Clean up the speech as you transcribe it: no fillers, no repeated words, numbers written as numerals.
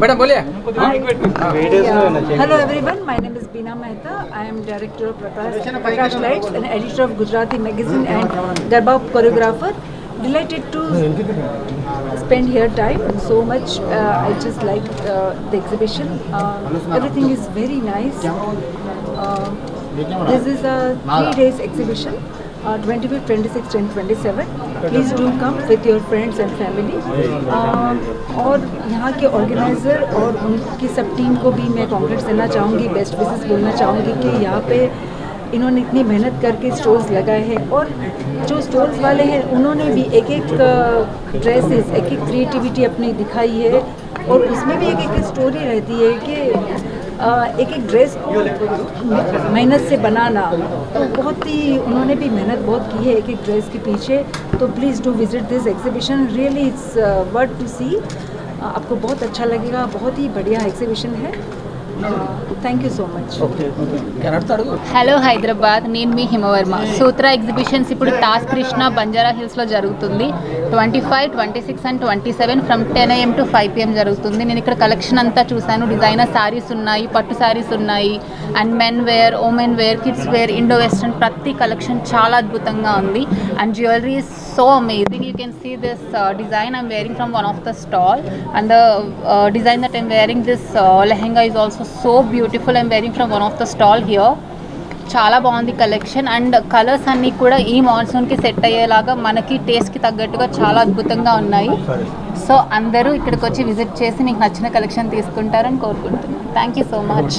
मैडम बोलिए। Hello everyone, my name is Beena Mehta. I am director of Prakash Lights and editor of Gujarati Magazine and Garba choreographer. Delighted to spend here time so much. I just like the exhibition. Everything is very nice. This is a 3 days exhibition. 25th, 26th and 27. Please do come with your friends and family. और यहाँ के ऑर्गेनाइज़र और उनकी सब टीम को भी मैं कॉन्ग्रेट्स देना चाहूँगी, बेस्ट विशेस बोलना चाहूँगी कि यहाँ पे इन्होंने इतनी मेहनत करके स्टॉल्स लगाए हैं और जो स्टॉल्स वाले हैं उन्होंने भी एक एक ड्रेसेस, एक एक क्रिएटिविटी अपनी दिखाई है और उसमें भी एक एक स्टोरी रहती है कि एक एक ड्रेस को मेहनत से बनाना, तो बहुत ही उन्होंने भी मेहनत बहुत की है एक एक ड्रेस के पीछे. तो please do visit this exhibition, really it's worth to see. आपको बहुत अच्छा लगेगा, बहुत ही बढ़िया एग्जीबिशन है. Thank you so much. Hello Hyderabad, నేను మీ హిమవర్మ. సూత్ర ఎగ్జిబిషన్స్ ఇప్పుడు టాస్ కృష్ణ బంజారా హిల్స్లో జరుగుతుంది. 25, 26 అండ్ 27 ఫ్రమ్ 10 AM to 5 PM జరుగుతుంది. నేను ఇక్కడ కలెక్షన్ అంతా చూశాను. డిజైనర్ శారీస్ ఉన్నాయి, పట్టు శారీస్ ఉన్నాయి, and men wear, women wear, kids wear, indo western ప్రతి కలెక్షన్ చాలా అద్భుతంగా ఉంది. And jewellery is so amazing. You can see this design I'm wearing from one of the stall and the design that I'm wearing this lehenga is also so beautiful. I'm wearing from one of the stall here. చాలా బాగుంది collection and colours అన్నీ కూడా ఈ మాన్సూన్కి సెట్ అయ్యేలాగా మనకి టేస్ట్కి తగ్గట్టుగా చాలా అద్భుతంగా ఉన్నాయి. సో అందరూ ఇక్కడికి వచ్చి విజిట్ చేసి మీకు నచ్చిన కలెక్షన్ తీసుకుంటారని కోరుకుంటున్నాను. Thank you so much.